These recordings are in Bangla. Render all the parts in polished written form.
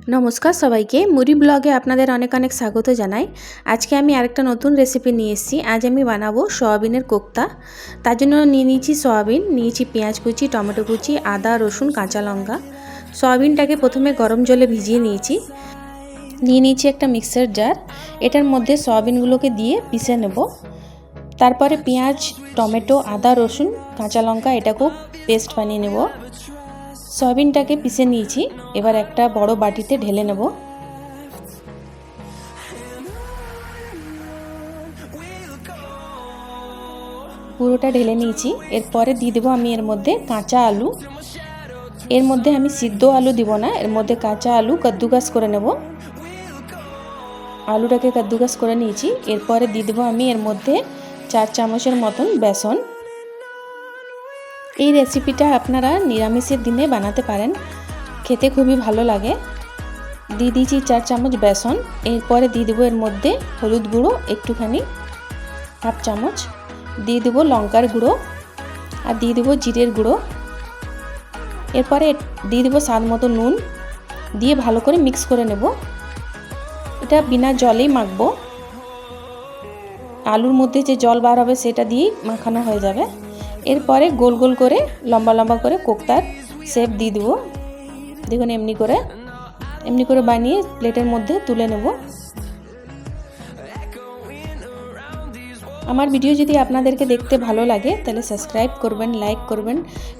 নমস্কার সবাইকে, মুড়ি ব্লগে আপনাদের অনেক অনেক স্বাগত জানাই। আজকে আমি আরেকটা নতুন রেসিপি নিয়ে এসেছি। আজ আমি বানাবো সয়াবিনের কোপ্তা। তার জন্য নিয়ে নিয়েছি সয়াবিন, নিয়েছি পেঁয়াজ কুচি, টমেটো কুচি, আদা, রসুন, কাঁচা লঙ্কা। সয়াবিনটাকে প্রথমে গরম জলে ভিজিয়ে নিয়েছি। নিয়ে নিয়েছি একটা মিক্সার জার, এটার মধ্যে সয়াবিনগুলোকে দিয়ে পিষে নেব। তারপরে পেঁয়াজ, টমেটো, আদা, রসুন, কাঁচা লঙ্কা এটাকেও পেস্ট বানিয়ে নেব। সয়াবিনটাকে পিষে নিয়েছি, এবার একটা বড় বাটিতে ঢেলে নেব। পুরোটা ঢেলে নিয়েছি। এরপরে দিয়ে দেবো আমি এর মধ্যে কাঁচা আলু। এর মধ্যে আমি সিদ্ধ আলু দিব না, এর মধ্যে কাঁচা আলু কাদ্দুকাস করে নেব। আলুটাকে কাদ্দুকাস করে নিয়েছি। এরপরে দিয়ে দেবো আমি এর মধ্যে 4 চামচের মতন বেসন। এই রেসিপিটা আপনারা নিরামিষের দিনে বানাতে পারেন, খেতে খুবই ভালো লাগে। দিয়ে দিয়েছি 4 চামচ বেসন। এরপরে দিয়ে দেবো এর মধ্যে হলুদ গুঁড়ো একটুখানি, 1/2 চামচ। দিয়ে দেবো লঙ্কার গুঁড়ো আর দিয়ে দেবো জিরের গুঁড়ো। এরপরে দিয়ে দেবো স্বাদ মতো নুন, দিয়ে ভালো করে মিক্স করে নেব। এটা বিনা জলেই মাখবো, আলুর মধ্যে যে জল বার হবে সেটা দিয়েই মাখানো হয়ে যাবে। এরপরে গোল গোল করে লম্বা লম্বা করে কোপ্তার শেপ দিয়ে দেবো। দেখুন এমনি করে বানিয়ে প্লেটের মধ্যে তুলে নেব। আমার ভিডিও যদি আপনাদেরকে দেখতে ভালো লাগে তাহলে সাবস্ক্রাইব করবেন, লাইক করবেন,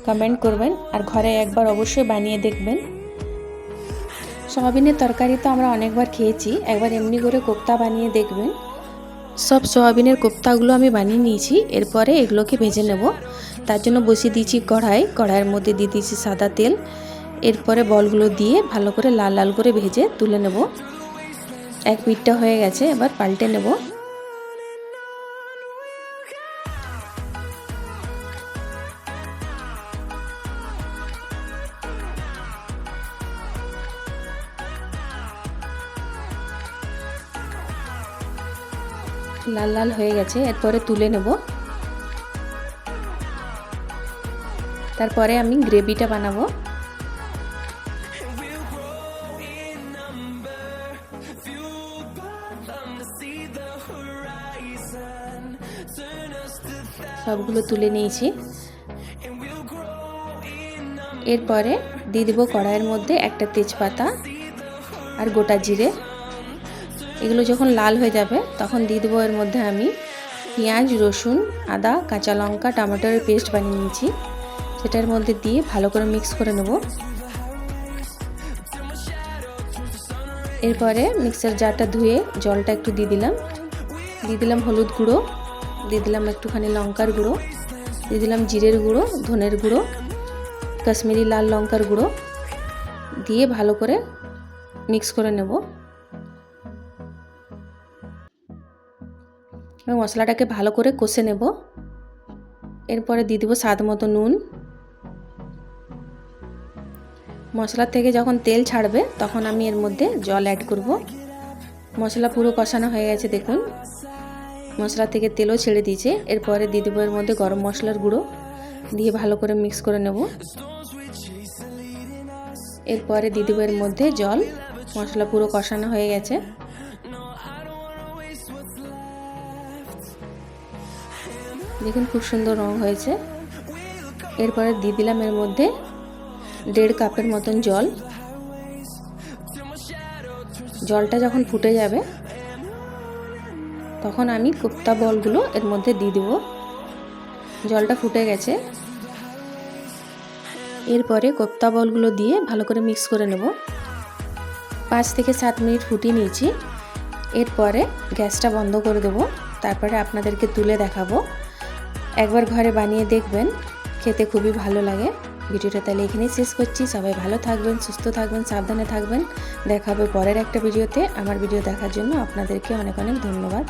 কমেন্ট করবেন আর ঘরে একবার অবশ্যই বানিয়ে দেখবেন। সয়াবিনের তরকারি তো আমরা অনেকবার খেয়েছি, একবার এমনি করে কোপ্তা বানিয়ে দেখবেন। সব সয়াবিনের কোপ্তাগুলো আমি বানিয়ে নিয়েছি। এরপরে এগুলোকে ভেজে নেব। তার জন্য বসিয়ে দিয়েছি কড়াইয়ের মধ্যে দিয়ে দিয়েছি সাদা তেল। এরপরে বলগুলো দিয়ে ভালো করে লাল লাল করে ভেজে তুলে নেব। এক পিঠটা হয়ে গেছে, এবার পাল্টে নেব। লাল লাল হয়ে গেছে, এরপরে তুলে নেব। তারপরে আমি গ্রেভিটা বানাবো। সবগুলো তুলে নিয়েছি। এরপরে দিয়ে দেবো কড়াইয়ের মধ্যে একটা তেজপাতা আর গোটা জিরে। এগুলো যখন লাল হয়ে যাবে তখন দিয়ে দেবো এর মধ্যে আমি পেঁয়াজ, রসুন, আদা, কাঁচা লঙ্কা, টমেটোর পেস্ট বানিয়ে নিয়েছি, সেটার মধ্যে দিয়ে ভালো করে মিক্স করে নেব। এরপরে মিক্সার জারটা ধুয়ে জলটা একটু দিয়ে দিলাম হলুদ গুঁড়ো, দিয়ে দিলাম একটুখানি লঙ্কার গুঁড়ো, দিয়ে দিলাম জিরের গুঁড়ো, ধনের গুঁড়ো, কাশ্মীরি লাল লঙ্কার গুঁড়ো, দিয়ে ভালো করে মিক্স করে নেব। এবং মশলাটাকে ভালো করে কষে নেব। এরপরে দিয়ে দেবো স্বাদ মতো নুন। মশলা থেকে যখন তেল ছাড়বে তখন আমি এর মধ্যে জল অ্যাড করব। মশলা পুরো কষানো হয়ে গেছে, দেখুন মশলা থেকে তেলও ছেড়ে দিয়েছে। এরপরে দিয়ে দেবো এর মধ্যে গরম মশলার গুঁড়ো, দিয়ে ভালো করে মিক্স করে নেব। এরপরে দিয়ে দেবো এর মধ্যে জল। মশলা পুরো কষানো হয়ে গেছে। দেখুন খুব সুন্দর রং হয়েছে। এরপরে দিয়ে দিলাম এর মধ্যে 1.5 কাপের মতন জল। জলটা যখন ফুটে যাবে তখন আমি কোপ্তা বলগুলো এর মধ্যে দিয়ে দেব। জলটা ফুটে গেছে। এরপরে কোপ্তা বলগুলো দিয়ে ভালো করে মিক্স করে নেব। 5 থেকে 7 মিনিট ফুটিয়ে নিয়েছি। এরপরে গ্যাসটা বন্ধ করে দেব। তারপরে আপনাদেরকে তুলে দেখাবো। একবার ঘরে বানিয়ে দেখবেন, খেতে খুবই ভালো লাগে। ভিডিওটা তাহলে এখানেই শেষ করছি। সবাই ভালো থাকবেন, সুস্থ থাকবেন, সাবধানে থাকবেন। দেখা হবে পরের একটা ভিডিওতে। আমার ভিডিও দেখার জন্য আপনাদেরকে অনেক অনেক ধন্যবাদ।